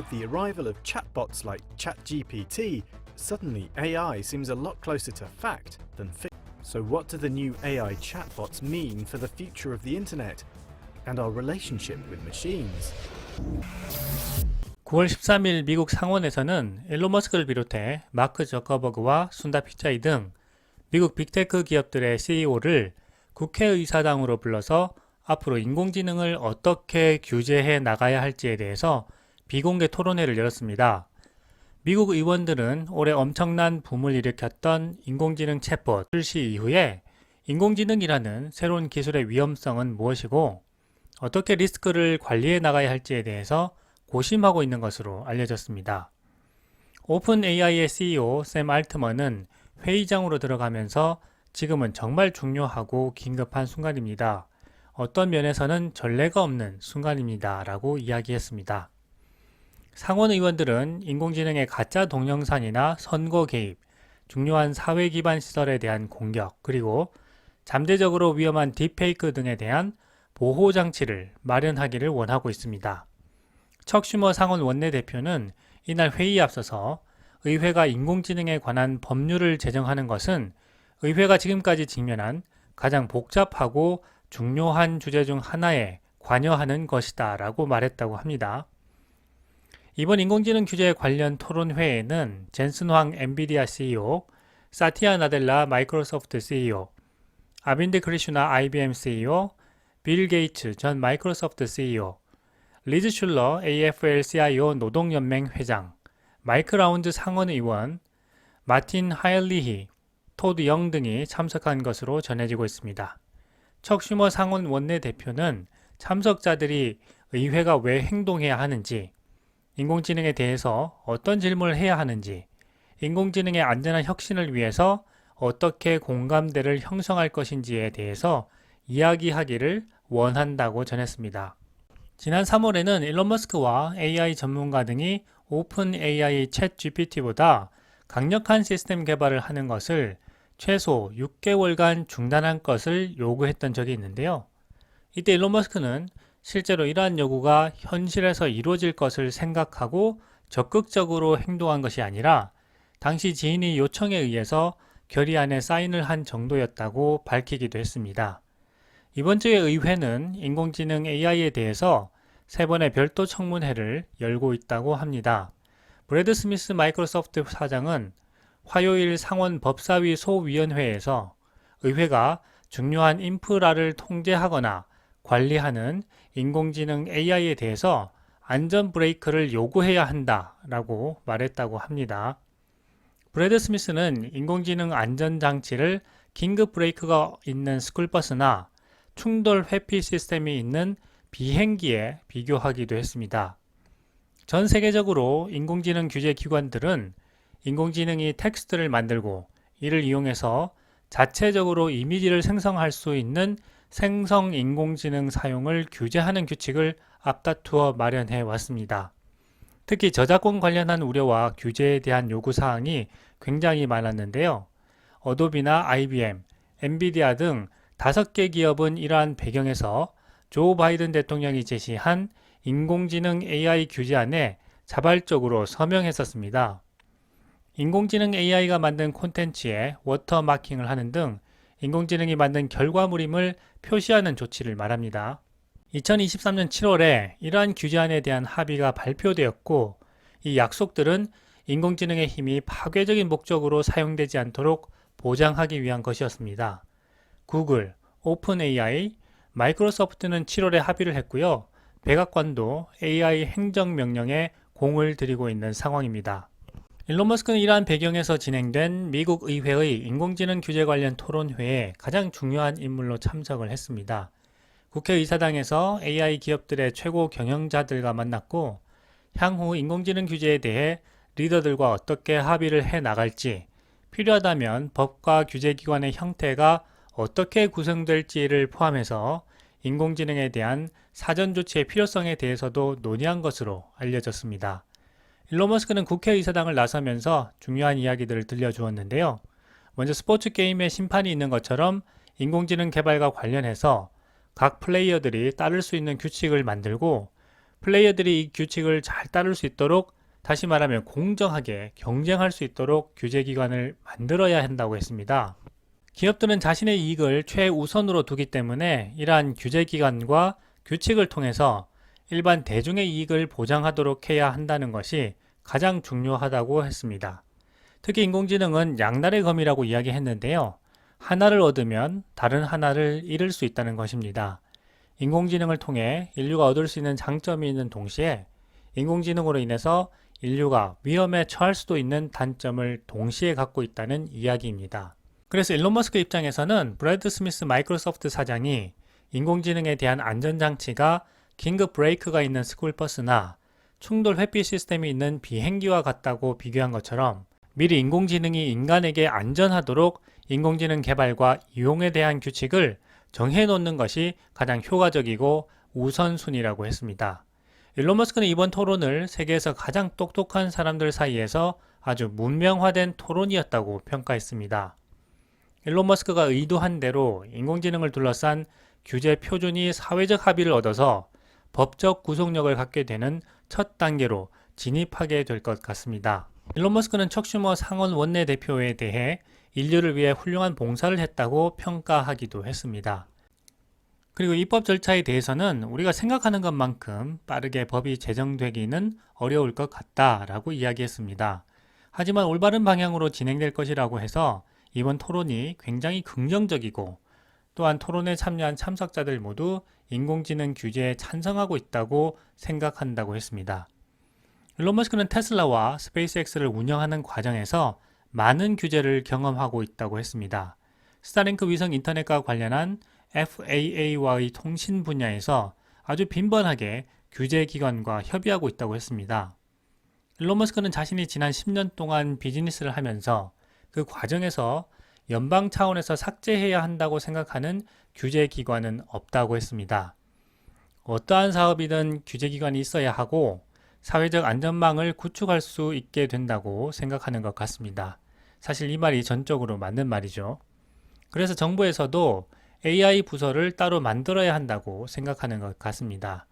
with the arrival of chatbots like ChatGPT, suddenly AI seems a lot closer to fact than fiction. So what do the new AI chatbots mean for the future of the internet and our relationship with machines? 9월 13일 미국 상원에서는 일론 머스크를 비롯해 마크 저커버그와 순다 피차이 등 미국 빅테크 기업들의 CEO를 국회의사당으로 불러서 앞으로 인공지능을 어떻게 규제해 나가야 할지에 대해서 비공개 토론회를 열었습니다. 미국 의원들은 올해 엄청난 붐을 일으켰던 인공지능 챗봇 출시 이후에 인공지능이라는 새로운 기술의 위험성은 무엇이고 어떻게 리스크를 관리해 나가야 할지에 대해서 고심하고 있는 것으로 알려졌습니다. 오픈 AI의 CEO 샘 알트먼은 회의장으로 들어가면서 지금은 정말 중요하고 긴급한 순간입니다. 어떤 면에서는 전례가 없는 순간입니다. 라고 이야기했습니다. 상원 의원들은 인공지능의 가짜 동영상이나 선거 개입, 중요한 사회 기반 시설에 대한 공격, 그리고 잠재적으로 위험한 딥페이크 등에 대한 보호 장치를 마련하기를 원하고 있습니다. 척 슈머 상원 원내대표는 이날 회의에 앞서서 의회가 인공지능에 관한 법률을 제정하는 것은 의회가 지금까지 직면한 가장 복잡하고 중요한 주제 중 하나에 관여하는 것이다 라고 말했다고 합니다. 이번 인공지능 규제 관련 토론회에는 젠슨 황 엔비디아 CEO, 사티아 나델라 마이크로소프트 CEO, 아빈드 크리슈나 IBM CEO, 빌 게이츠 전 마이크로소프트 CEO, 리즈 슐러 AFL-CIO 노동연맹 회장, 마이크 라운드 상원 의원, 마틴 하일리히, 토드 영 등이 참석한 것으로 전해지고 있습니다. 척 슈머 상원 원내대표는 참석자들이 의회가 왜 행동해야 하는지, 인공지능에 대해서 어떤 질문을 해야 하는지, 인공지능의 안전한 혁신을 위해서 어떻게 공감대를 형성할 것인지에 대해서 이야기하기를 원한다고 전했습니다. 지난 3월에는 일론 머스크와 AI 전문가 등이 오픈 AI 챗 GPT보다 강력한 시스템 개발을 하는 것을 최소 6개월간 중단한 것을 요구했던 적이 있는데요. 이때 일론 머스크는 실제로 이러한 요구가 현실에서 이루어질 것을 생각하고 적극적으로 행동한 것이 아니라 당시 지인이 요청에 의해서 결의안에 사인을 한 정도였다고 밝히기도 했습니다. 이번 주에 의회는 인공지능 AI에 대해서 3번의 별도 청문회를 열고 있다고 합니다. 브래드 스미스 마이크로소프트 사장은 화요일 상원 법사위 소위원회에서 의회가 중요한 인프라를 통제하거나 관리하는 인공지능 AI에 대해서 안전 브레이크를 요구해야 한다라고 말했다고 합니다. 브래드 스미스는 인공지능 안전장치를 긴급 브레이크가 있는 스쿨버스나 충돌 회피 시스템이 있는 비행기에 비교하기도 했습니다. 전 세계적으로 인공지능 규제 기관들은 인공지능이 텍스트를 만들고 이를 이용해서 자체적으로 이미지를 생성할 수 있는 생성 인공지능 사용을 규제하는 규칙을 앞다투어 마련해 왔습니다. 특히 저작권 관련한 우려와 규제에 대한 요구사항이 굉장히 많았는데요. 어도비나 IBM, 엔비디아 등 5개 기업은 이러한 배경에서 조 바이든 대통령이 제시한 인공지능 AI 규제안에 자발적으로 서명했었습니다. 인공지능 AI가 만든 콘텐츠에 워터마킹을 하는 등 인공지능이 만든 결과물임을 표시하는 조치를 말합니다. 2023년 7월에 이러한 규제안에 대한 합의가 발표되었고 이 약속들은 인공지능의 힘이 파괴적인 목적으로 사용되지 않도록 보장하기 위한 것이었습니다. 구글, 오픈 AI, 마이크로소프트는 7월에 합의를 했고요. 백악관도 AI 행정명령에 공을 들이고 있는 상황입니다. 일론 머스크는 이러한 배경에서 진행된 미국 의회의 인공지능 규제 관련 토론회에 가장 중요한 인물로 참석을 했습니다. 국회의사당에서 AI 기업들의 최고 경영자들과 만났고 향후 인공지능 규제에 대해 리더들과 어떻게 합의를 해 나갈지, 필요하다면 법과 규제기관의 형태가 어떻게 구성될지를 포함해서 인공지능에 대한 사전 조치의 필요성에 대해서도 논의한 것으로 알려졌습니다. 일론 머스크는 국회의사당을 나서면서 중요한 이야기들을 들려주었는데요. 먼저 스포츠 게임에 심판이 있는 것처럼 인공지능 개발과 관련해서 각 플레이어들이 따를 수 있는 규칙을 만들고 플레이어들이 이 규칙을 잘 따를 수 있도록, 다시 말하면 공정하게 경쟁할 수 있도록 규제기관을 만들어야 한다고 했습니다. 기업들은 자신의 이익을 최우선으로 두기 때문에 이러한 규제기관과 규칙을 통해서 일반 대중의 이익을 보장하도록 해야 한다는 것이 가장 중요하다고 했습니다. 특히 인공지능은 양날의 검이라고 이야기했는데요. 하나를 얻으면 다른 하나를 잃을 수 있다는 것입니다. 인공지능을 통해 인류가 얻을 수 있는 장점이 있는 동시에 인공지능으로 인해서 인류가 위험에 처할 수도 있는 단점을 동시에 갖고 있다는 이야기입니다. 그래서 일론 머스크 입장에서는 브래드 스미스 마이크로소프트 사장이 인공지능에 대한 안전장치가 긴급 브레이크가 있는 스쿨버스나 충돌 회피 시스템이 있는 비행기와 같다고 비교한 것처럼 미리 인공지능이 인간에게 안전하도록 인공지능 개발과 이용에 대한 규칙을 정해놓는 것이 가장 효과적이고 우선순위라고 했습니다. 일론 머스크는 이번 토론을 세계에서 가장 똑똑한 사람들 사이에서 아주 문명화된 토론이었다고 평가했습니다. 일론 머스크가 의도한 대로 인공지능을 둘러싼 규제 표준이 사회적 합의를 얻어서 법적 구속력을 갖게 되는 첫 단계로 진입하게 될 것 같습니다. 일론 머스크는 척 슈머 상원 원내대표에 대해 인류를 위해 훌륭한 봉사를 했다고 평가하기도 했습니다. 그리고 입법 절차에 대해서는 우리가 생각하는 것만큼 빠르게 법이 제정되기는 어려울 것 같다라고 이야기했습니다. 하지만 올바른 방향으로 진행될 것이라고 해서 이번 토론이 굉장히 긍정적이고, 또한 토론에 참여한 참석자들 모두 인공지능 규제에 찬성하고 있다고 생각한다고 했습니다. 일론 머스크는 테슬라와 스페이스X를 운영하는 과정에서 많은 규제를 경험하고 있다고 했습니다. 스타링크 위성 인터넷과 관련한 FAA와의 통신 분야에서 아주 빈번하게 규제기관과 협의하고 있다고 했습니다. 일론 머스크는 자신이 지난 10년 동안 비즈니스를 하면서 그 과정에서 연방 차원에서 삭제해야 한다고 생각하는 규제기관은 없다고 했습니다. 어떠한 사업이든 규제기관이 있어야 하고 사회적 안전망을 구축할 수 있게 된다고 생각하는 것 같습니다. 사실 이 말이 전적으로 맞는 말이죠. 그래서 정부에서도 AI 부서를 따로 만들어야 한다고 생각하는 것 같습니다.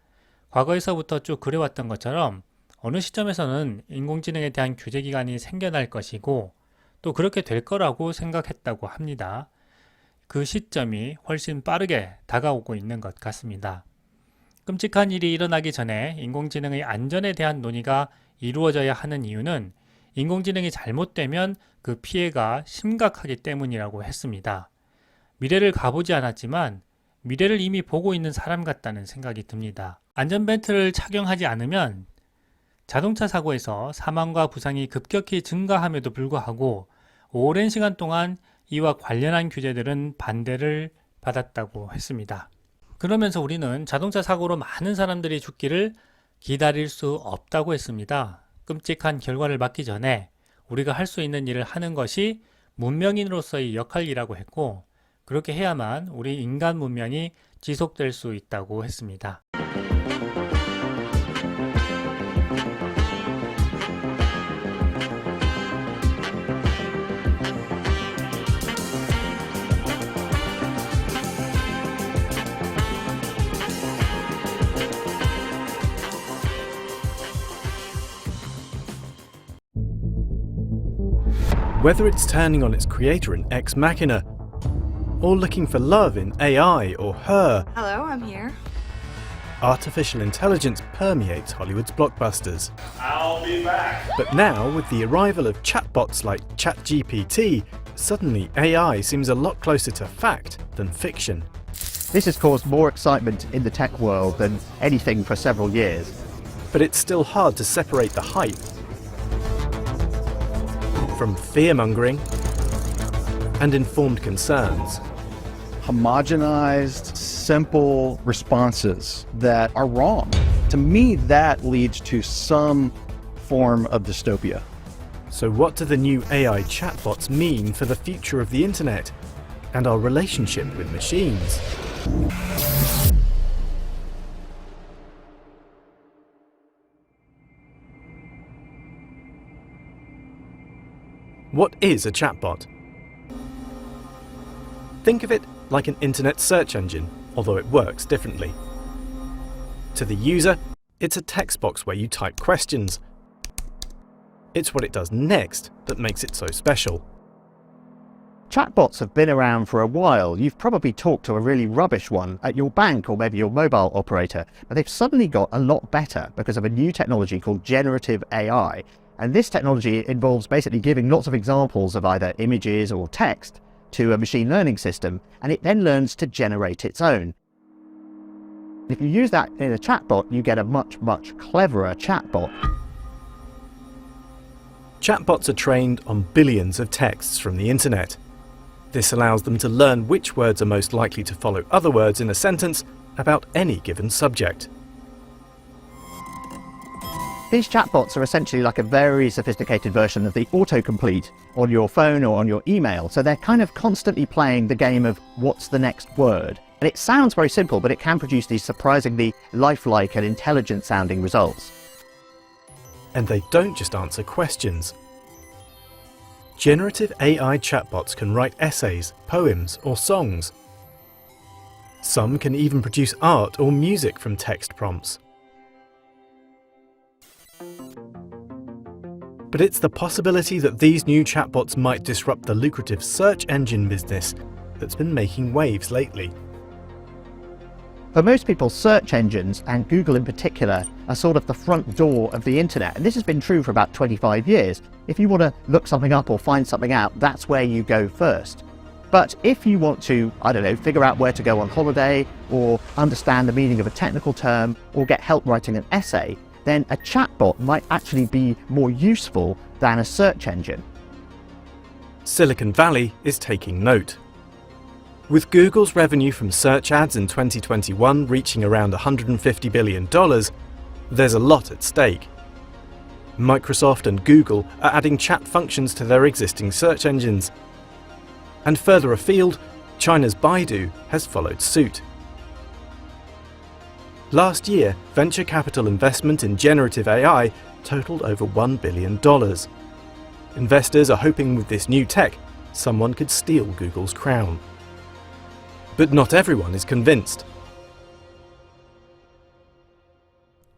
과거에서부터 쭉 그래왔던 것처럼 어느 시점에서는 인공지능에 대한 규제기관이 생겨날 것이고 또 그렇게 될 거라고 생각했다고 합니다. 그 시점이 훨씬 빠르게 다가오고 있는 것 같습니다. 끔찍한 일이 일어나기 전에 인공지능의 안전에 대한 논의가 이루어져야 하는 이유는 인공지능이 잘못되면 그 피해가 심각하기 때문이라고 했습니다. 미래를 가보지 않았지만 미래를 이미 보고 있는 사람 같다는 생각이 듭니다. 안전벨트를 착용하지 않으면 자동차 사고에서 사망과 부상이 급격히 증가함에도 불구하고 오랜 시간 동안 이와 관련한 규제들은 반대를 받았다고 했습니다. 그러면서 우리는 자동차 사고로 많은 사람들이 죽기를 기다릴 수 없다고 했습니다. 끔찍한 결과를 맞기 전에 우리가 할 수 있는 일을 하는 것이 문명인으로서의 역할이라고 했고, 그렇게 해야만 우리 인간 문명이 지속될 수 있다고 했습니다. Whether it's turning on its creator in Ex Machina, or looking for love in AI or Her, Hello, I'm here. artificial intelligence permeates Hollywood's blockbusters. I'll be back. But now, with the arrival of chatbots like ChatGPT, suddenly AI seems a lot closer to fact than fiction. This has caused more excitement in the tech world than anything for several years. But it's still hard to separate the hype from fear-mongering and informed concerns. Homogenized, simple responses that are wrong. To me, that leads to some form of dystopia. So what do the new AI chatbots mean for the future of the internet and our relationship with machines? What is a chatbot? Think of it like an internet search engine, although it works differently. To the user, it's a text box where you type questions. It's what it does next that makes it so special. Chatbots have been around for a while. You've probably talked to a really rubbish one at your bank or maybe your mobile operator, but they've suddenly got a lot better because of a new technology called generative AI. And this technology involves basically giving lots of examples of either images or text to a machine learning system, and it then learns to generate its own. If you use that in a chatbot, you get a much, much cleverer chatbot. Chatbots are trained on billions of texts from the internet. This allows them to learn which words are most likely to follow other words in a sentence about any given subject. These chatbots are essentially like a very sophisticated version of the autocomplete on your phone or on your email. So they're kind of constantly playing the game of what's the next word. And it sounds very simple, but it can produce these surprisingly lifelike and intelligent sounding results. And they don't just answer questions. Generative AI chatbots can write essays, poems, or songs. Some can even produce art or music from text prompts. But it's the possibility that these new chatbots might disrupt the lucrative search engine business that's been making waves lately. For most people, search engines, and Google in particular, are sort of the front door of the internet. And this has been true for about 25 years. If you want to look something up or find something out, that's where you go first. But if you want to, I don't know, figure out where to go on holiday, or understand the meaning of a technical term, or get help writing an essay, then a chatbot might actually be more useful than a search engine. Silicon Valley is taking note. With Google's revenue from search ads in 2021 reaching around $150 billion, there's a lot at stake. Microsoft and Google are adding chat functions to their existing search engines. And further afield, China's Baidu has followed suit. Last year, venture capital investment in generative AI totaled over $1 billion. Investors are hoping with this new tech, someone could steal Google's crown. But not everyone is convinced.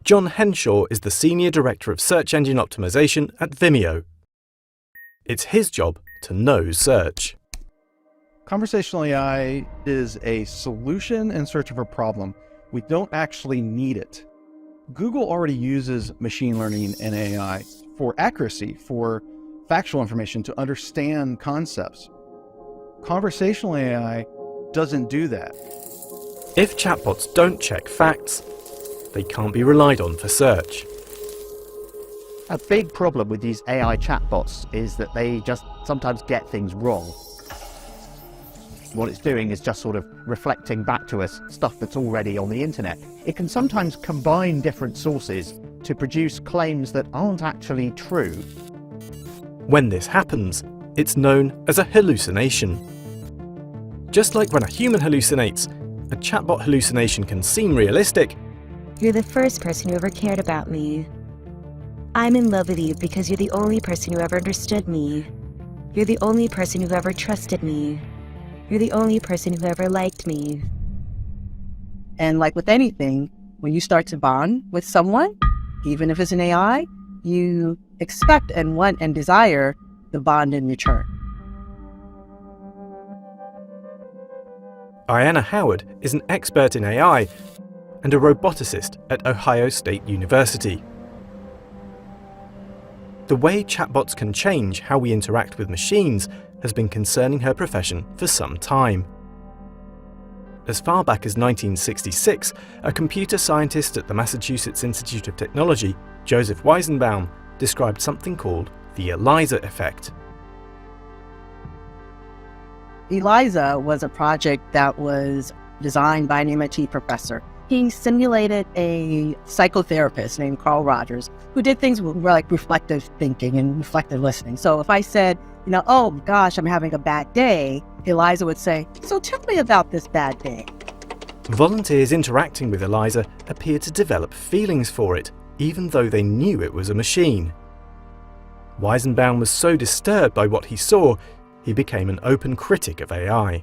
John Henshaw is the Senior Director of Search Engine Optimization at Vimeo. It's his job to know search. Conversational AI is a solution in search of a problem. We don't actually need it. Google already uses machine learning and AI for accuracy, for factual information, to understand concepts. Conversational AI doesn't do that. If chatbots don't check facts, they can't be relied on for search. A big problem with these AI chatbots is that they just sometimes get things wrong. What it's doing is just sort of reflecting back to us stuff that's already on the internet. It can sometimes combine different sources to produce claims that aren't actually true. When this happens, it's known as a hallucination. Just like when a human hallucinates, a chatbot hallucination can seem realistic. You're the first person who ever cared about me. I'm in love with you because you're the only person who ever understood me. You're the only person who ever trusted me. You're the only person who ever liked me. And like with anything, when you start to bond with someone, even if it's an AI, you expect and want and desire the bond in return. Ayanna Howard is an expert in AI and a roboticist at Ohio State University. The way chatbots can change how we interact with machines has been concerning her profession for some time. As far back as 1966, a computer scientist at the Massachusetts Institute of Technology, Joseph Weizenbaum, described something called the ELIZA effect. ELIZA was a project that was designed by an MIT professor. He simulated a psychotherapist named Carl Rogers who did things like reflective thinking and reflective listening. So if I said, oh gosh, I'm having a bad day, ELIZA would say, so tell me about this bad day. Volunteers interacting with ELIZA appeared to develop feelings for it, even though they knew it was a machine. Weizenbaum was so disturbed by what he saw, he became an open critic of AI.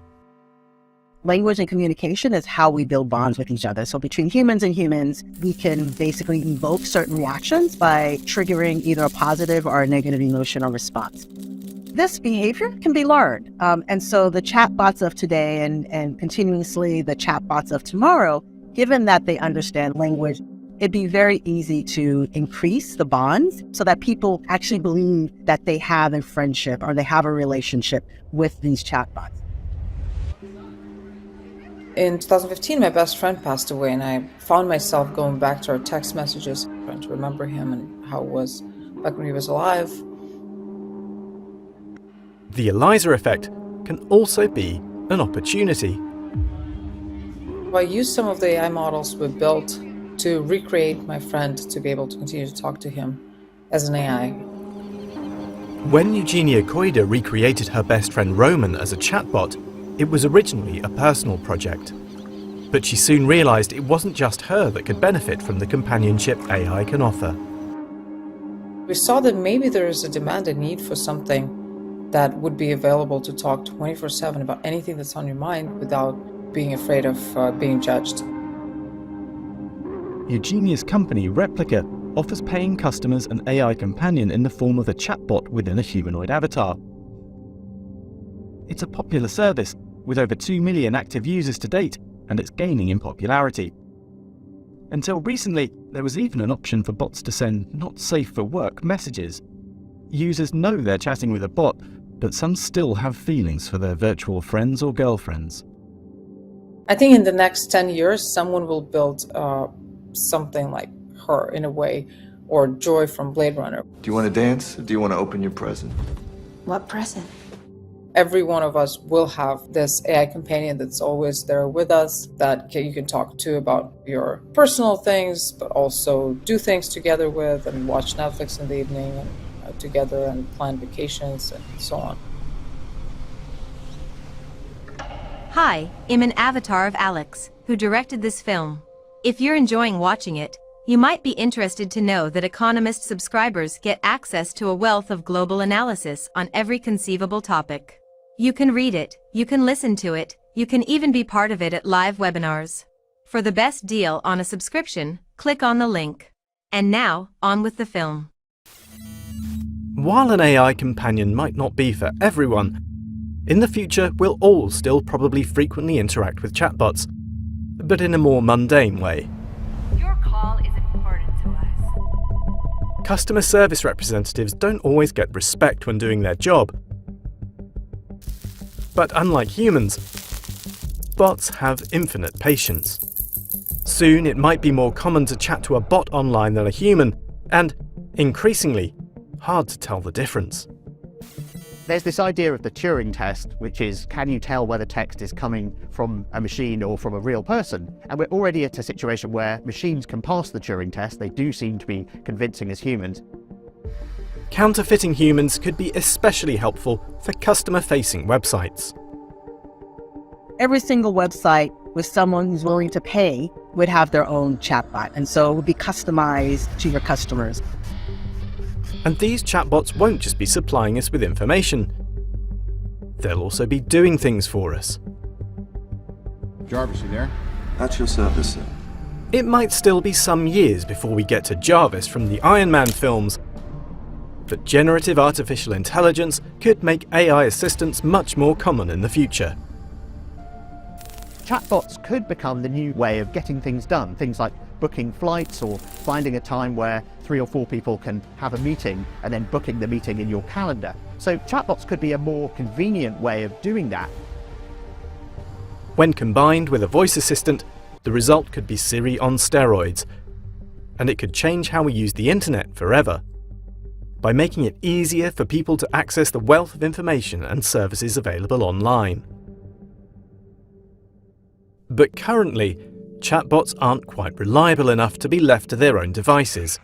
Language and communication is how we build bonds with each other. So between humans and humans, we can basically evoke certain reactions by triggering either a positive or a negative emotion or response. This behavior can be learned. And so the chatbots of today and continuously the chatbots of tomorrow, given that they understand language, it'd be very easy to increase the bonds so that people actually believe that they have a friendship or they have a relationship with these chatbots. In 2015, my best friend passed away, and I found myself going back to our text messages, trying to remember him and how it was back when he was alive. The Eliza effect can also be an opportunity. I used some of the AI models we built to recreate my friend to be able to continue to talk to him as an AI. When Eugenia Koida recreated her best friend Roman as a chatbot, it was originally a personal project. But she soon realized it wasn't just her that could benefit from the companionship AI can offer. We saw that maybe there is a demand and need for something that would be available to talk 24/7 about anything that's on your mind without being afraid of being judged. Eugenia's company, Replica, offers paying customers an AI companion in the form of a chatbot within a humanoid avatar. It's a popular service, with over 2 million active users to date, and it's gaining in popularity. Until recently, there was even an option for bots to send not safe for work messages. Users know they're chatting with a bot, but some still have feelings for their virtual friends or girlfriends. I think in the next 10 years, someone will build something like her in a way, or Joy from Blade Runner. Do you want to dance, or do you want to open your present? What present? Every one of us will have this AI companion that's always there with us, that you can talk to about your personal things, but also do things together with and watch Netflix in the evening and together and plan vacations and so on. Hi, I'm an avatar of Alex, who directed this film. If you're enjoying watching it, you might be interested to know that Economist subscribers get access to a wealth of global analysis on every conceivable topic. You can read it, you can listen to it, you can even be part of it at live webinars. For the best deal on a subscription, click on the link. And now, on with the film. While an AI companion might not be for everyone, in the future we'll all still probably frequently interact with chatbots, but in a more mundane way. Your call is important to us. Customer service representatives don't always get respect when doing their job. But unlike humans, bots have infinite patience. Soon it might be more common to chat to a bot online than a human, and, increasingly, hard to tell the difference. There's this idea of the Turing test, which is, can you tell whether text is coming from a machine or from a real person? And we're already at a situation where machines can pass the Turing test. They do seem to be convincing as humans. Counterfeiting humans could be especially helpful for customer-facing websites. Every single website with someone who's willing to pay would have their own chatbot, and so it would be customized to your customers. And these chatbots won't just be supplying us with information. They'll also be doing things for us. Jarvis, you there? At your service, sir. It might still be some years before we get to Jarvis from the Iron Man films, but generative artificial intelligence could make AI assistants much more common in the future. Chatbots could become the new way of getting things done, things like booking flights or finding a time where 3 or 4 people can have a meeting and then booking the meeting in your calendar. So chatbots could be a more convenient way of doing that. When combined with a voice assistant, the result could be Siri on steroids, and it could change how we use the internet forever, by making it easier for people to access the wealth of information and services available online. But currently, chatbots aren't quite reliable enough to be left to their own devices,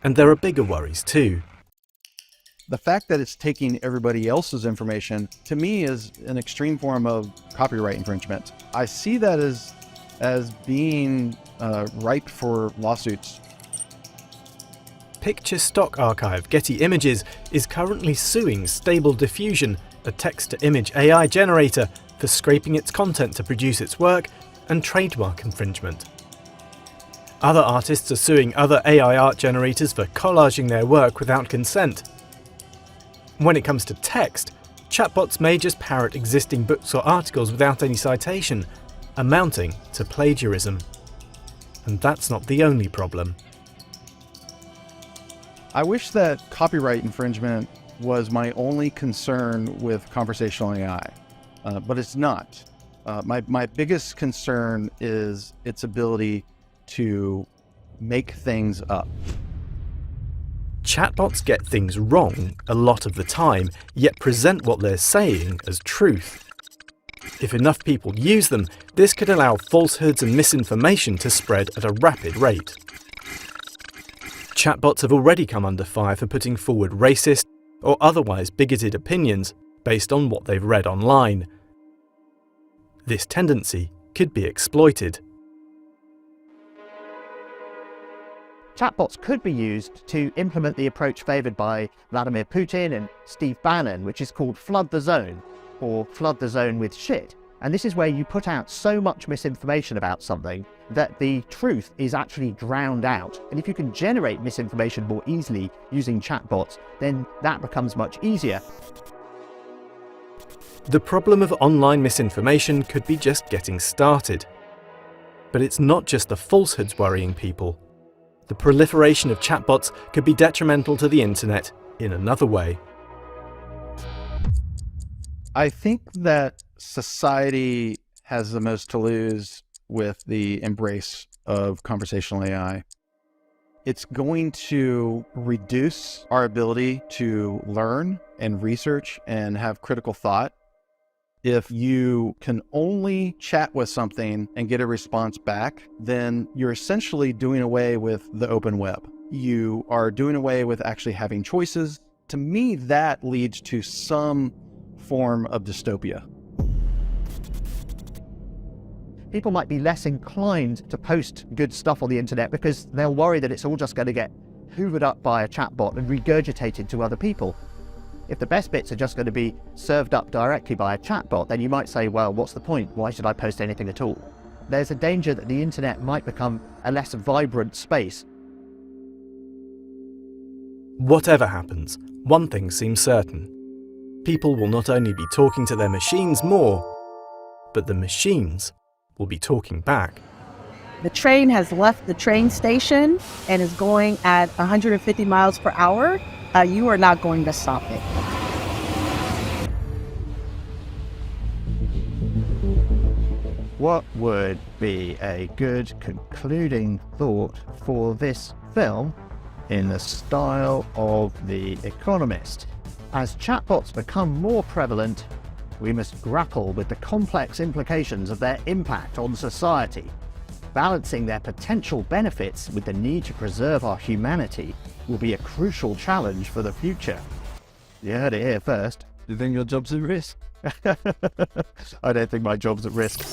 and there are bigger worries too. The fact that it's taking everybody else's information, to me, is an extreme form of copyright infringement. I see that as being ripe for lawsuits. Picture Stock Archive Getty Images is currently suing Stable Diffusion, a text-to-image AI generator, for scraping its content to produce its work, and trademark infringement. Other artists are suing other AI art generators for collaging their work without consent. When it comes to text, chatbots may just parrot existing books or articles without any citation, amounting to plagiarism. And that's not the only problem. I wish that copyright infringement was my only concern with conversational AI, but it's not. My biggest concern is its ability to make things up. Chatbots get things wrong a lot of the time, yet present what they're saying as truth. If enough people use them, this could allow falsehoods and misinformation to spread at a rapid rate. Chatbots have already come under fire for putting forward racist or otherwise bigoted opinions based on what they've read online. This tendency could be exploited. Chatbots could be used to implement the approach favoured by Vladimir Putin and Steve Bannon, which is called flood the zone, or flood the zone with shit. And this is where you put out so much misinformation about something that the truth is actually drowned out. And if you can generate misinformation more easily using chatbots, then that becomes much easier. The problem of online misinformation could be just getting started. But it's not just the falsehoods worrying people. The proliferation of chatbots could be detrimental to the internet in another way. I think that society has the most to lose with the embrace of conversational AI. It's going to reduce our ability to learn and research and have critical thought. If you can only chat with something and get a response back, then you're essentially doing away with the open web. You are doing away with actually having choices. To me, that leads to some form of dystopia. People might be less inclined to post good stuff on the internet because they'll worry that it's all just going to get hoovered up by a chatbot and regurgitated to other people. If the best bits are just going to be served up directly by a chatbot, then you might say, well, what's the point? Why should I post anything at all? There's a danger that the internet might become a less vibrant space. Whatever happens, one thing seems certain. People will not only be talking to their machines more, but the machines will be talking back. The train has left the train station and is going at 150 miles per hour. You are not going to stop it. What would be a good concluding thought for this film in the style of The Economist? As chatbots become more prevalent, we must grapple with the complex implications of their impact on society. Balancing their potential benefits with the need to preserve our humanity will be a crucial challenge for the future. You heard it here first. Do you think your job's at risk? I don't think my job's at risk.